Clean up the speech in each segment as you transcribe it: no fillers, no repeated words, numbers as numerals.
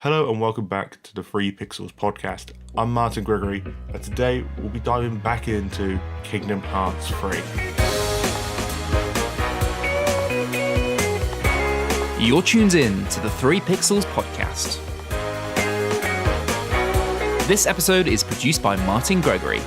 Hello and welcome back to the Free Pixels podcast. I'm Martin Gregory, and today we'll be diving back into Kingdom Hearts 3. You're tuned in to the 3 Pixels podcast. This episode is produced by Martin Gregory.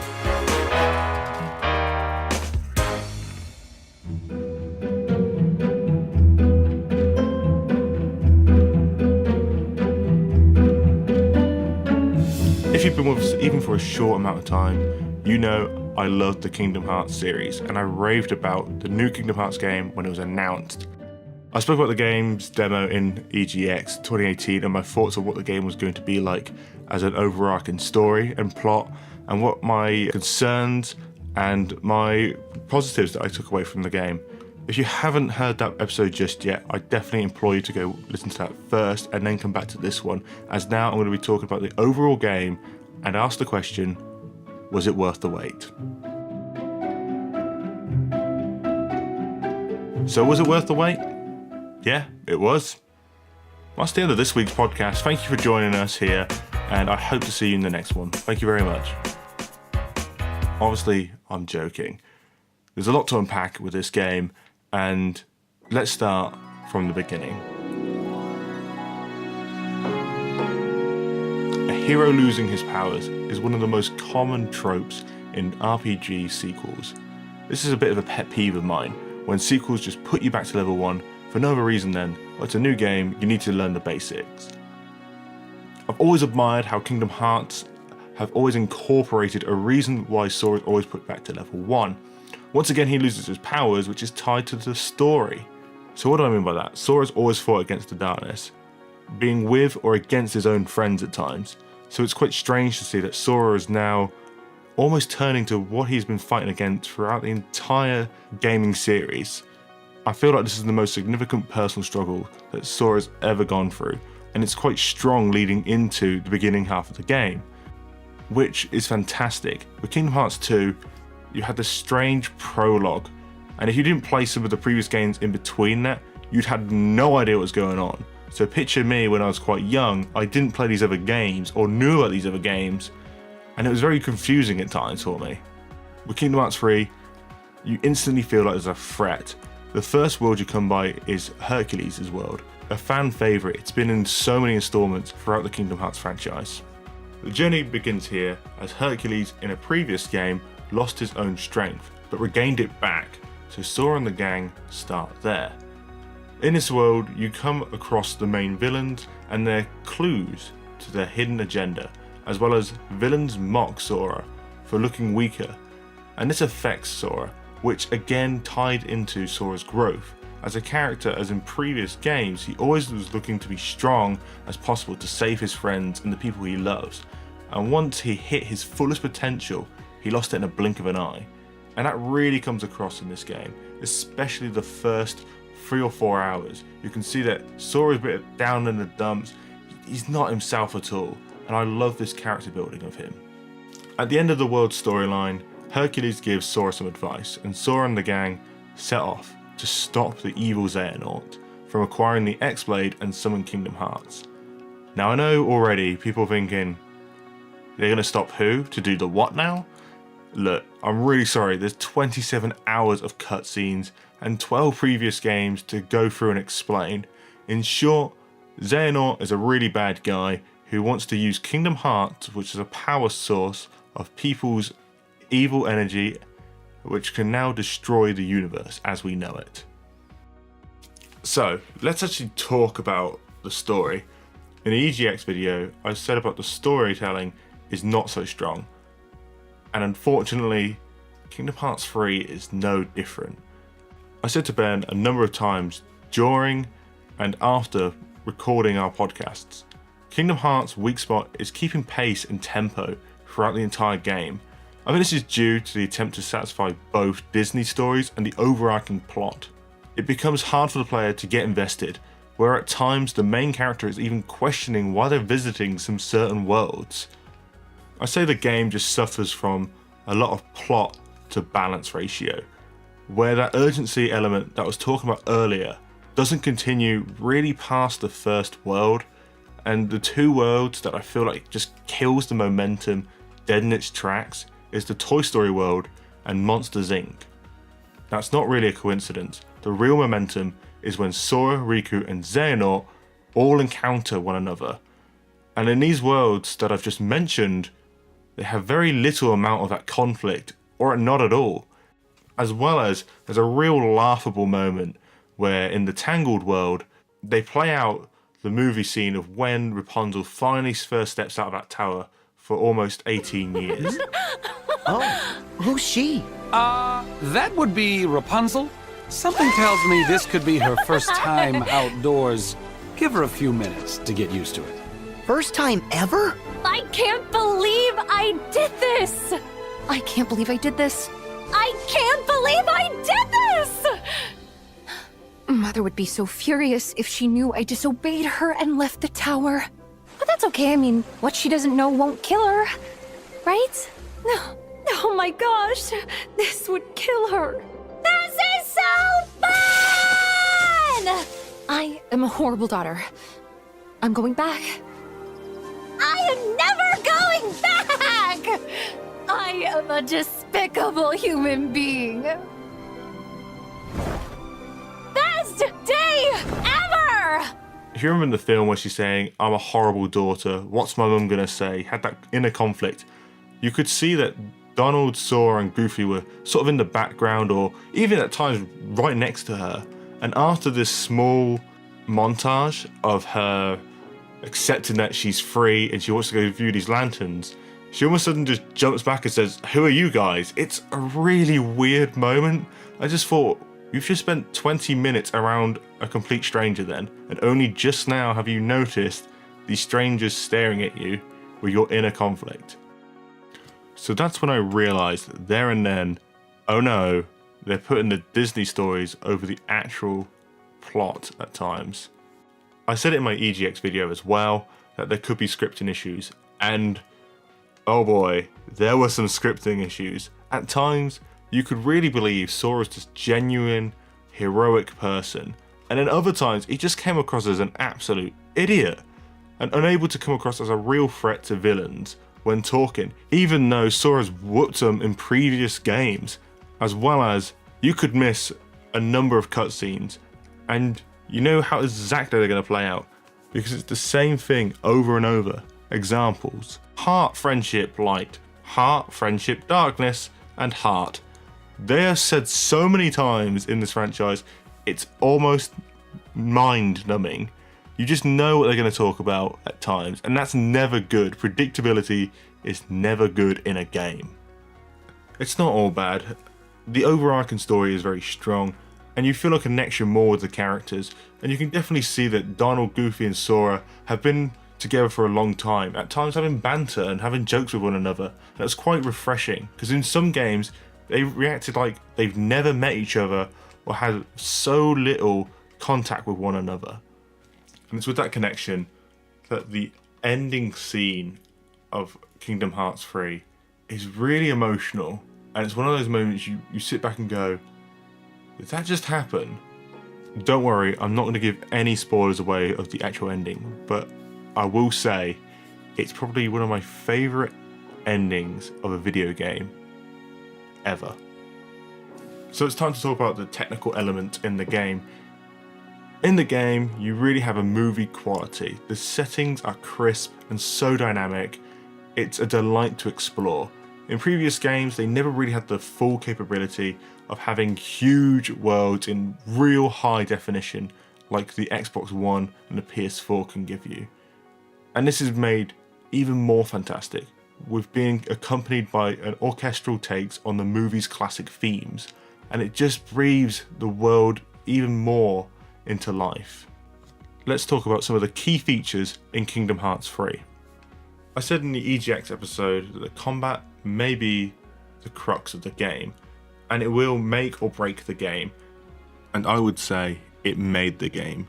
If you've been with us even for a short amount of time, you know I love the Kingdom Hearts series, and I raved about the new Kingdom Hearts game when it was announced. I spoke about the game's demo in EGX 2018 and my thoughts on what the game was going to be like as an overarching story and plot, and what my concerns and my positives that I took away from the game. If you haven't heard that episode just yet, I definitely implore you to go listen to that first and then come back to this one, as now I'm going to be talking about the overall game and ask the question, was it worth the wait? So was it worth the wait? Yeah, it was. That's the end of this week's podcast. Thank you for joining us here, and I hope to see you in the next one. Thank you very much. Obviously, I'm joking. There's a lot to unpack with this game, and let's start from the beginning. A hero losing his powers is one of the most common tropes in RPG sequels. This is a bit of a pet peeve of mine, when sequels just put you back to level 1 for no other reason than, well, it's a new game, you need to learn the basics. I've always admired how Kingdom Hearts have always incorporated a reason why Sora is always put back to level 1. Once again, he loses his powers, which is tied to the story. So what do I mean by that? Sora's always fought against the darkness, being with or against his own friends at times. So it's quite strange to see that Sora is now almost turning to what he's been fighting against throughout the entire gaming series. I feel like this is the most significant personal struggle that Sora's ever gone through, and it's quite strong leading into the beginning half of the game, which is fantastic. With Kingdom Hearts 2, you had this strange prologue, and if you didn't play some of the previous games in between that, you'd had no idea what was going on. So picture me when I was quite young, I didn't play these other games or knew about these other games, and it was very confusing at times for me. With Kingdom Hearts 3, you instantly feel like there's a threat. The first world you come by is Hercules' world, a fan favourite. It's been in so many installments throughout the Kingdom Hearts franchise. The journey begins here as Hercules in a previous game lost his own strength, but regained it back, so Sora and the gang start there. In this world, you come across the main villains and their clues to their hidden agenda, as well as villains mock Sora for looking weaker, and this affects Sora, which again tied into Sora's growth. As a character, as in previous games, he always was looking to be strong as possible to save his friends and the people he loves, and once he hit his fullest potential, he lost it in a blink of an eye. And that really comes across in this game, especially the first 3 or 4 hours. You can see that Sora's a bit down in the dumps, he's not himself at all, and I love this character building of him. At the end of the world storyline, Hercules gives Sora some advice, and Sora and the gang set off to stop the evil Xehanort from acquiring the X-Blade and summon Kingdom Hearts. Now I know already people thinking, they're going to stop who? To do the what now? Look, I'm really sorry, there's 27 hours of cutscenes and 12 previous games to go through and explain. In short, Xehanort is a really bad guy who wants to use Kingdom Hearts, which is a power source of people's evil energy, which can now destroy the universe as we know it. So, let's actually talk about the story. In the EGX video, I said about the storytelling is not so strong. And unfortunately, Kingdom Hearts 3 is no different. I said to Ben a number of times during and after recording our podcasts, Kingdom Hearts' weak spot is keeping pace and tempo throughout the entire game. I think this is due to the attempt to satisfy both Disney stories and the overarching plot. It becomes hard for the player to get invested, where at times the main character is even questioning why they're visiting some certain worlds. I say the game just suffers from a lot of plot to balance ratio, where that urgency element that I was talking about earlier doesn't continue really past the first world, And the two worlds that I feel like just kills the momentum dead in its tracks is the Toy Story world and Monsters Inc. That's not really a coincidence. The real momentum is when Sora, Riku, and Xehanort all encounter one another. And in these worlds that I've just mentioned, they have very little amount of that conflict, or not at all. As well as there's a real laughable moment where in the Tangled world, they play out the movie scene of when Rapunzel finally first steps out of that tower for almost 18 years. Oh, who's she? That would be Rapunzel. Something tells me this could be her first time outdoors. Give her a few minutes to get used to it. First time ever? I can't believe I did this! I can't believe I did this. I can't believe I did this! Mother would be so furious if she knew I disobeyed her and left the tower. But that's okay, I mean, what she doesn't know won't kill her. Right? No. Oh my gosh, this would kill her. This is so fun! I am a horrible daughter. I'm going back. I am never going back! I am a despicable human being. Best day ever! If you remember in the film where she's saying, I'm a horrible daughter, what's my mum gonna say? Had that inner conflict. You could see that Donald, Sora, and Goofy were sort of in the background or even at times right next to her. And after this small montage of her accepting that she's free and she wants to go view these lanterns, she almost suddenly just jumps back and says, who are you guys? It's a really weird moment. I just thought, you've just spent 20 minutes around a complete stranger then, and only just now have you noticed these strangers staring at you with your inner conflict. So that's when I realized there and then, oh no, they're putting the Disney stories over the actual plot at times. I said it in my EGX video as well, that there could be scripting issues, and oh boy, there were some scripting issues. At times, you could really believe Sora's this genuine, heroic person, and then other times he just came across as an absolute idiot, and unable to come across as a real threat to villains when talking, even though Sora's whooped them in previous games, as well as you could miss a number of cutscenes, and you know how exactly they're going to play out, because it's the same thing over and over. Examples: heart, friendship, light; heart, friendship, darkness; and heart. They are said so many times in this franchise, it's almost mind-numbing. You just know what they're going to talk about at times, and that's never good. Predictability is never good in a game. It's not all bad. The overarching story is very strong, and you feel a connection more with the characters, and you can definitely see that Donald, Goofy, and Sora have been together for a long time, at times having banter and having jokes with one another. And it's quite refreshing, because in some games, they reacted like they've never met each other or had so little contact with one another. And it's with that connection that the ending scene of Kingdom Hearts 3 is really emotional. And it's one of those moments you sit back and go, did that just happen? Don't worry, I'm not going to give any spoilers away of the actual ending, but I will say it's probably one of my favourite endings of a video game ever. So it's time to talk about the technical element in the game. In the game, you really have a movie quality. The settings are crisp and so dynamic, it's a delight to explore. In previous games, they never really had the full capability of having huge worlds in real high definition like the Xbox One and the PS4 can give you. And this is made even more fantastic, with being accompanied by an orchestral takes on the movie's classic themes, and it just breathes the world even more into life. Let's talk about some of the key features in Kingdom Hearts 3. I said in the EGX episode that the combat may be the crux of the game, and it will make or break the game, and I would say it made the game.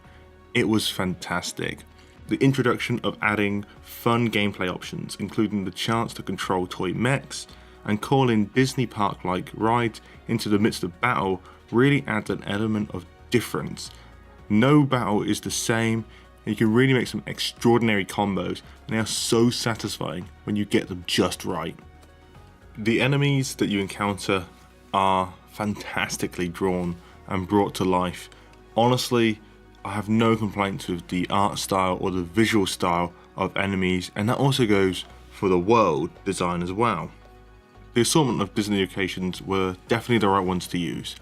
It was fantastic. The introduction of adding fun gameplay options, including the chance to control toy mechs and call in Disney park-like rides into the midst of battle, really adds an element of difference. No battle is the same, and you can really make some extraordinary combos, and they are so satisfying when you get them just right. The enemies that you encounter are fantastically drawn and brought to life. Honestly, I have no complaints with the art style or the visual style of enemies, and that also goes for the world design as well. The assortment of Disney locations were definitely the right ones to use.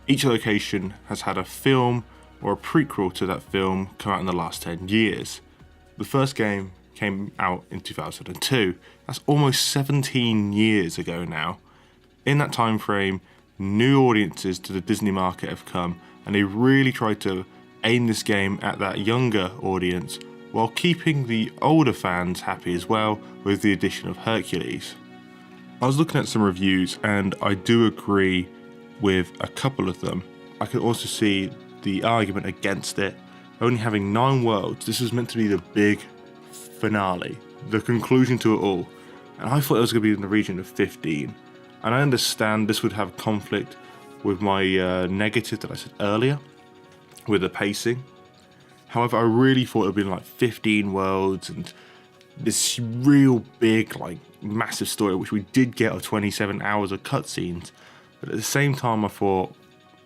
Each location has had a film or a prequel to that film come out in the last 10 years. The first game came out in 2002. That's almost 17 years ago now. In that time frame, new audiences to the Disney market have come, and they really tried to aim this game at that younger audience while keeping the older fans happy as well with the addition of Hercules. I was looking at some reviews and I do agree with a couple of them. I could also see the argument against it only having 9 worlds. This was meant to be the big finale, the conclusion to it all, and I thought it was going to be in the region of 15. And I understand this would have conflict with my negative that I said earlier with the pacing. However, I really thought it would be like 15 worlds and this real big, like, massive story, which we did get of 27 hours of cutscenes. But at the same time, I thought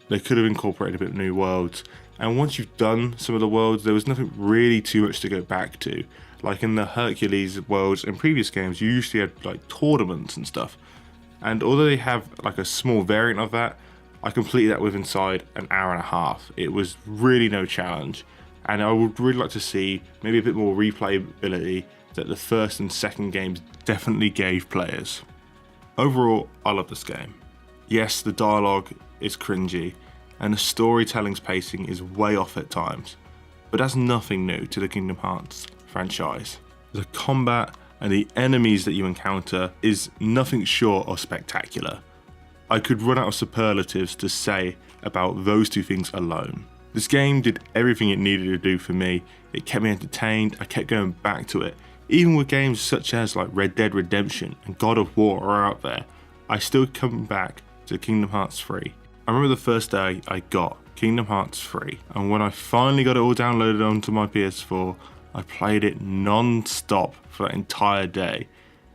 they could have incorporated a bit of new worlds. And once you've done some of the worlds, there was nothing really too much to go back to. Like in the Hercules worlds in previous games, you usually had like tournaments and stuff. And although they have like a small variant of that, I completed that within inside an hour and a half. It was really no challenge. And I would really like to see maybe a bit more replayability that the first and second games definitely gave players. Overall, I love this game. Yes, the dialogue is cringy, and the storytelling's pacing is way off at times, but that's nothing new to the Kingdom Hearts franchise. The combat and the enemies that you encounter is nothing short of spectacular. I could run out of superlatives to say about those two things alone. This game did everything it needed to do for me. It kept me entertained, I kept going back to it. Even with games such as like Red Dead Redemption and God of War are out there, I still come back to Kingdom Hearts 3. I remember the first day I got Kingdom Hearts 3, and when I finally got it all downloaded onto my PS4, I played it non-stop for that entire day.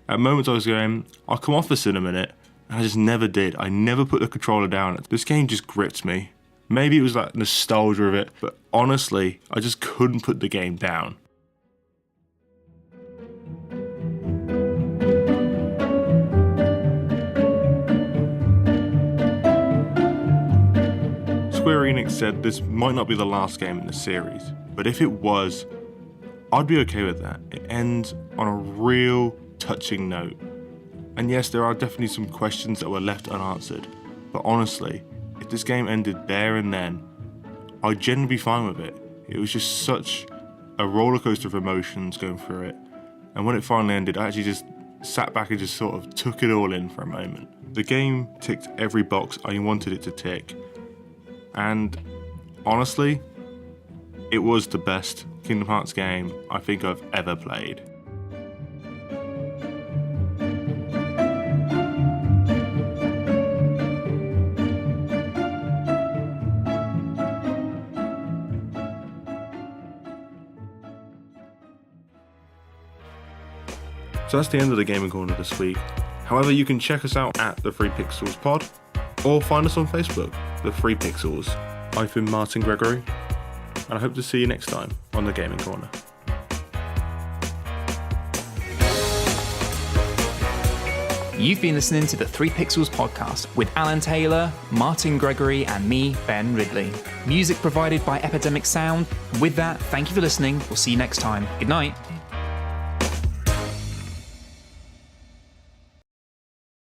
At moments I was going, I'll come off this in a minute, and I just never did. I never put the controller down. This game just gripped me. Maybe it was like nostalgia of it, but honestly, I just couldn't put the game down. Square Enix said this might not be the last game in the series, but if it was, I'd be okay with that. It ends on a real touching note. And yes, there are definitely some questions that were left unanswered, but honestly, if this game ended there and then, I'd generally be fine with it. It was just such a roller coaster of emotions going through it, and when it finally ended, I actually just sat back and just sort of took it all in for a moment. The game ticked every box I wanted it to tick, and honestly, it was the best Kingdom Hearts game I think I've ever played. So that's the end of the Gaming Corner this week. However, you can check us out at the 3Pixels Pod, or find us on Facebook, the 3Pixels. I've been Martin Gregory, and I hope to see you next time on the Gaming Corner. You've been listening to the 3Pixels podcast with Alan Taylor, Martin Gregory, and me, Ben Ridley. Music provided by Epidemic Sound. With that, thank you for listening. We'll see you next time. Good night.